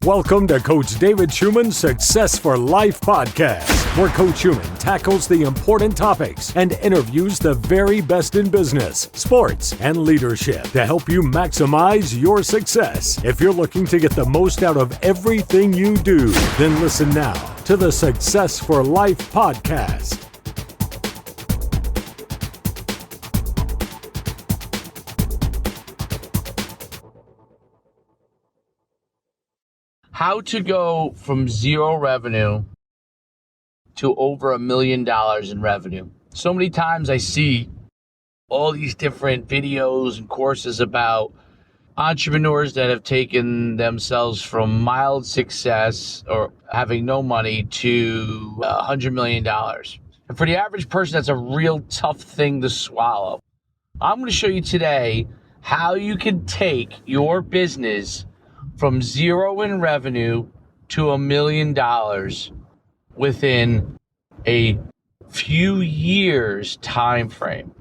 Welcome to Coach David Schuman's Success for Life podcast, where Coach Schuman tackles the important topics and interviews the very best in business, sports, and leadership to help you maximize your success. If you're looking to get the most out of everything you do, then listen now to the Success for Life podcast. How to go from zero revenue to over $1 million in revenue. So many times I see all these different videos and courses about entrepreneurs that have taken themselves from mild success or having no money to $100 million. And for the average person, that's a real tough thing to swallow. I'm going to show you today how you can take your business from zero in revenue to $1 million within a few years time frame.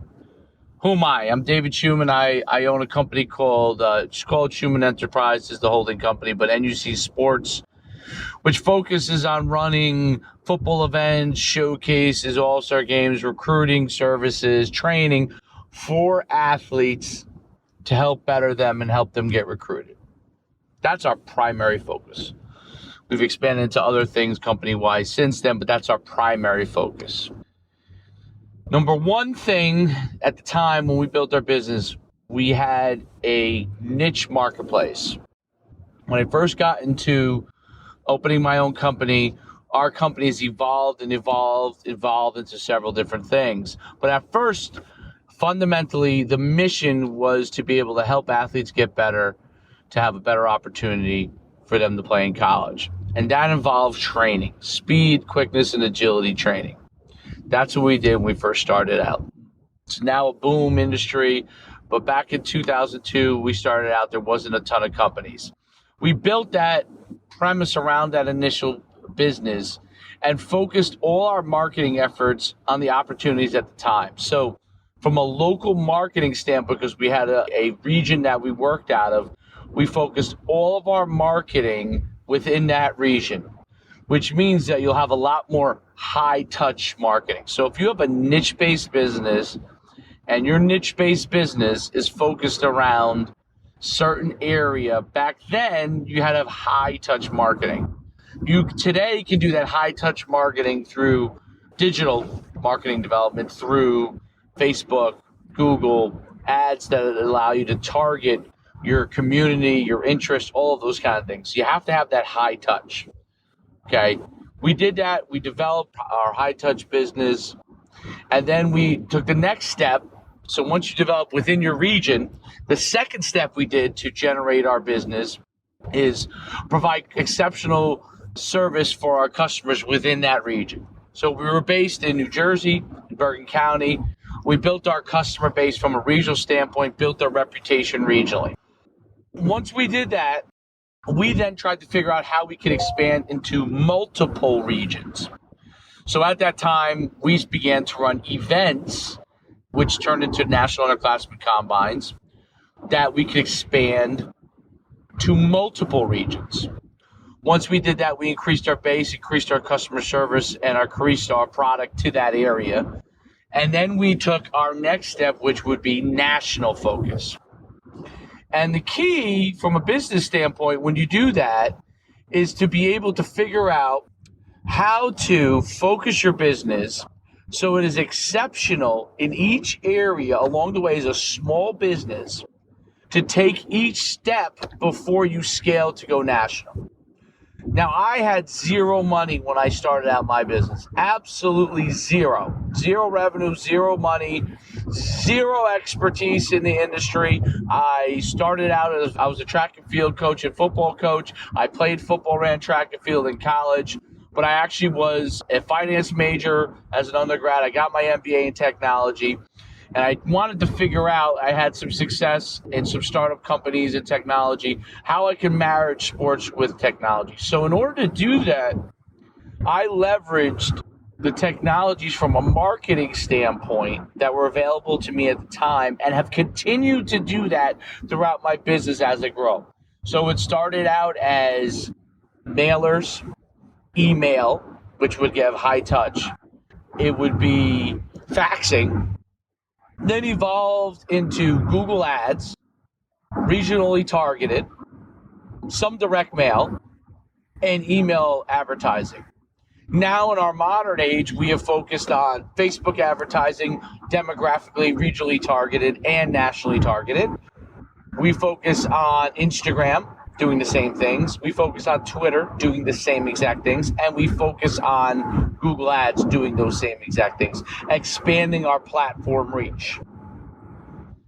Who am I? I'm David Schuman. I own a company called Schuman Enterprises, the holding company, but NUC Sports, which focuses on running football events, showcases, all-star games, recruiting services, training for athletes to help better them and help them get recruited. That's our primary focus. We've expanded into other things company-wide since then, but that's our primary focus. Number one thing at the time when we built our business, we had a niche marketplace. When I first got into opening my own company, our company has evolved into several different things. But at first, fundamentally, the mission was to be able to help athletes get better, to have a better opportunity for them to play in college. And that involved training, speed, quickness, and agility training. That's what we did when we first started out. It's now a boom industry, but back in 2002, we started out, there wasn't a ton of companies. We built that premise around that initial business and focused all our marketing efforts on the opportunities at the time. So from a local marketing standpoint, because we had a region that we worked out of, we focused all of our marketing within that region, which means that you'll have a lot more high-touch marketing. So if you have a niche-based business and your niche-based business is focused around certain area, back then you had to have high-touch marketing. You today can do that high-touch marketing through digital marketing development, through Facebook, Google, ads that allow you to target your community, your interest, all of those kind of things. You have to have that high touch. Okay. We did that. We developed our high touch business. And then we took the next step. So once you develop within your region, the second step we did to generate our business is provide exceptional service for our customers within that region. So we were based in New Jersey, in Bergen County. We built our customer base from a regional standpoint, built our reputation regionally. Once we did that, we then tried to figure out how we could expand into multiple regions. So at that time, we began to run events, which turned into national underclassmen combines, that we could expand to multiple regions. Once we did that, we increased our base, increased our customer service, and increased our product to that area. And then we took our next step, which would be national focus. And the key from a business standpoint, when you do that, is to be able to figure out how to focus your business so it is exceptional in each area along the way as a small business to take each step before you scale to go national. Now, I had zero money when I started out my business. Absolutely zero. Zero revenue, zero money, zero expertise in the industry. I started out as I was a track and field coach and football coach. I played football, ran track and field in college, but I actually was a finance major as an undergrad. I got my MBA in technology. And I wanted to figure out, I had some success in some startup companies in technology, how I can marry sports with technology. So in order to do that, I leveraged the technologies from a marketing standpoint that were available to me at the time and have continued to do that throughout my business as I grow. So it started out as mailers, email, which would give high touch. It would be faxing, then evolved into Google Ads, regionally targeted, some direct mail, and email advertising. Now in our modern age, we have focused on Facebook advertising, demographically, regionally targeted, and nationally targeted. We focus on Instagram, doing the same things. We focus on Twitter, doing the same exact things. And we focus on Google Ads, doing those same exact things, expanding our platform reach.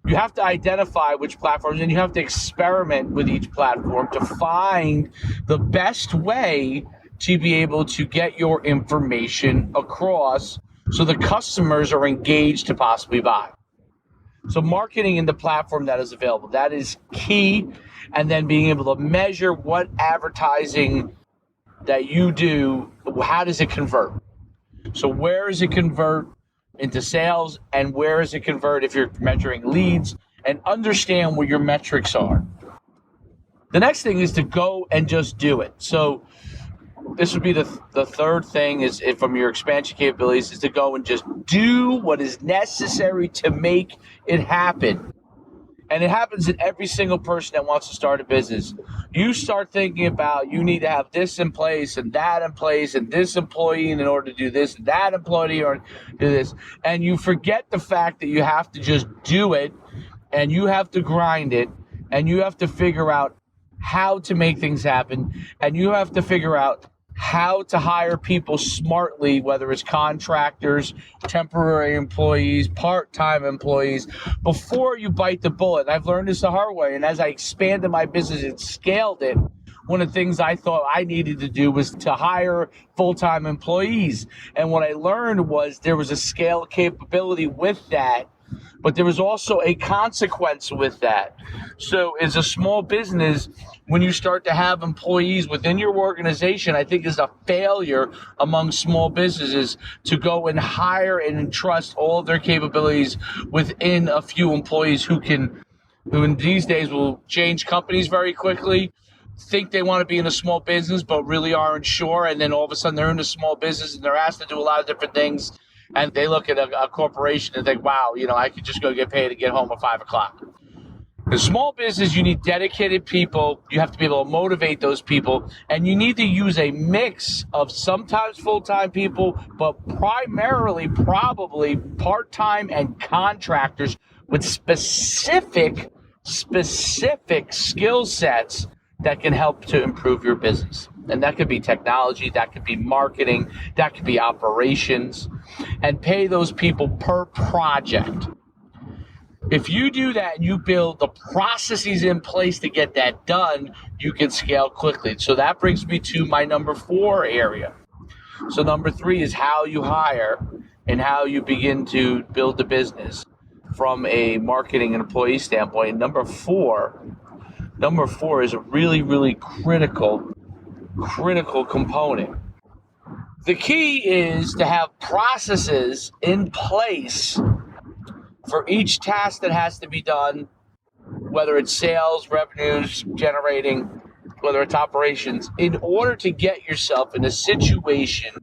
You have to identify which platforms, and you have to experiment with each platform to find the best way to be able to get your information across so the customers are engaged to possibly buy. So marketing in the platform that is available, that is key. And then being able to measure what advertising that you do, how does it convert? So where does it convert into sales, and where does it convert if you're measuring leads, and understand what your metrics are. The next thing is to go and just do it. So this would be the third thing is from your expansion capabilities is to go and just do what is necessary to make it happen. And it happens in every single person that wants to start a business. You start thinking about you need to have this in place and that in place and this employee in order to do this and that employee in order to do this. And you forget the fact that you have to just do it and you have to grind it and you have to figure out how to make things happen and you have to figure out how to hire people smartly, whether it's contractors, temporary employees, part-time employees, before you bite the bullet. I've learned this the hard way, and as I expanded my business and scaled it, one of the things I thought I needed to do was to hire full-time employees. And what I learned was there was a scale capability with that, but there was also a consequence with that. So as a small business, when you start to have employees within your organization, I think is a failure among small businesses to go and hire and entrust all of their capabilities within a few employees who in these days will change companies very quickly, think they want to be in a small business, but really aren't sure. And then all of a sudden they're in a small business and they're asked to do a lot of different things. And they look at a corporation and think, wow, I could just go get paid and get home at 5 o'clock. In small business, you need dedicated people. You have to be able to motivate those people. And you need to use a mix of sometimes full-time people, but primarily probably part-time and contractors with specific skill sets that can help to improve your business. And that could be technology, that could be marketing, that could be operations, and pay those people per project. If you do that and you build the processes in place to get that done, you can scale quickly. So that brings me to my number 4 area. So number 3 is how you hire and how you begin to build the business from a marketing and employee standpoint. Number four is a really, really critical component. The key is to have processes in place for each task that has to be done, whether it's sales, revenues, generating, whether it's operations, in order to get yourself in a situation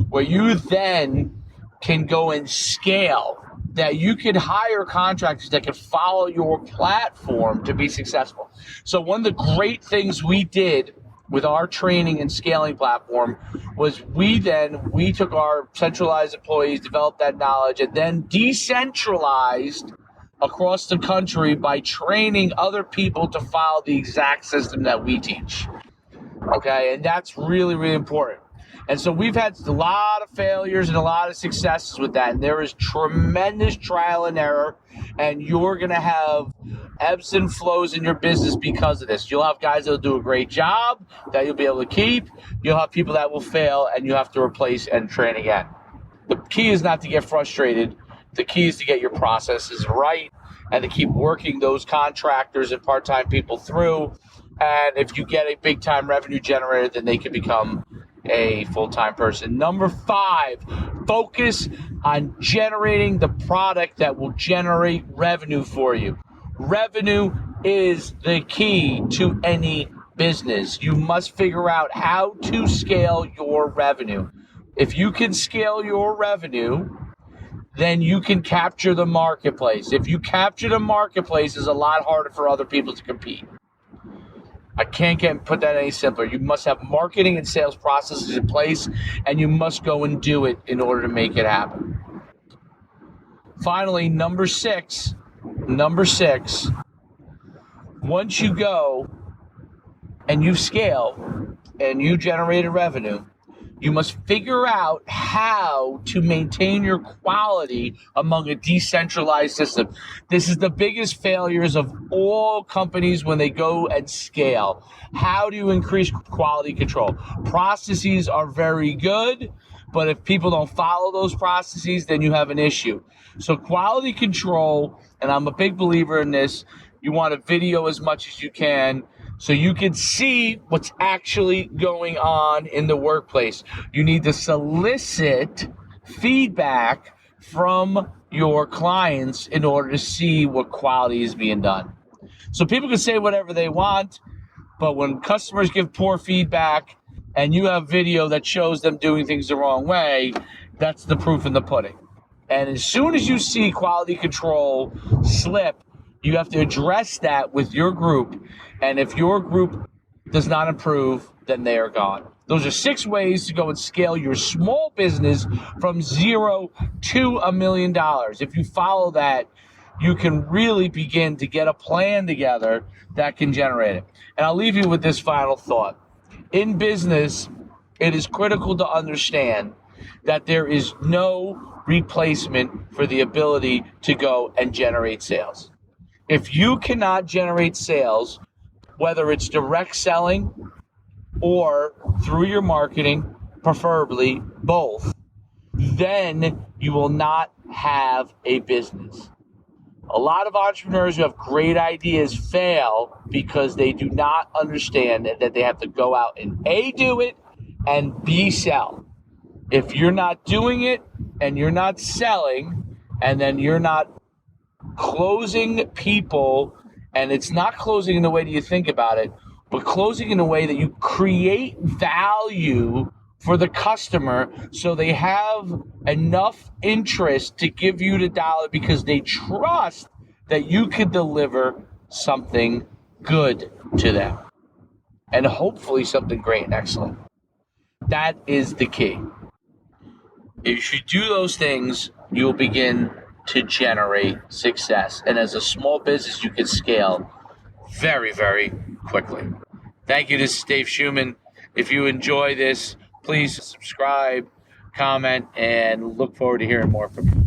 where you then can go and scale, that you could hire contractors that can follow your platform to be successful. So one of the great things we did with our training and scaling platform was we took our centralized employees, developed that knowledge, and then decentralized across the country by training other people to follow the exact system that we teach. Okay, and that's really, really important. And so we've had a lot of failures and a lot of successes with that. And there is tremendous trial and error, and you're going to have ebbs and flows in your business because of this. You'll have guys that will do a great job that you'll be able to keep. You'll have people that will fail, and you have to replace and train again. The key is not to get frustrated. The key is to get your processes right and to keep working those contractors and part-time people through. And if you get a big-time revenue generator, then they can become a full-time person. Number 5, focus on generating the product that will generate revenue for you. Revenue is the key to any business, you must figure out how to scale your revenue. If you can scale your revenue, then you can capture the marketplace. If you capture the marketplace, it's a lot harder for other people to compete. I can't put that any simpler. You must have marketing and sales processes in place, and you must go and do it in order to make it happen. Finally, number six, once you go and you scale and you generated revenue, you must figure out how to maintain your quality among a decentralized system. This is the biggest failures of all companies when they go and scale. How do you increase quality control? Processes are very good, but if people don't follow those processes, then you have an issue. So quality control, and I'm a big believer in this, you want to video as much as you can so you can see what's actually going on in the workplace. You need to solicit feedback from your clients in order to see what quality is being done. So people can say whatever they want, but when customers give poor feedback and you have video that shows them doing things the wrong way, that's the proof in the pudding. And as soon as you see quality control slip, you have to address that with your group. And if your group does not improve, then they are gone. Those are 6 ways to go and scale your small business from 0 to $1 million. If you follow that, you can really begin to get a plan together that can generate it. And I'll leave you with this final thought. In business, it is critical to understand that there is no replacement for the ability to go and generate sales. If you cannot generate sales, whether it's direct selling or through your marketing, preferably both, then you will not have a business. A lot of entrepreneurs who have great ideas fail because they do not understand that they have to go out and A, do it, and B, sell. If you're not doing it and you're not selling, and then you're not closing people, and it's not closing in the way that you think about it, but closing in a way that you create value for the customer so they have enough interest to give you the dollar because they trust that you could deliver something good to them, and hopefully something great and excellent. That is the key. If you do those things, you'll begin to generate success. And as a small business, you can scale very, very quickly. Thank you. This is Dave Schuman. If you enjoy this, please subscribe, comment, and look forward to hearing more from you.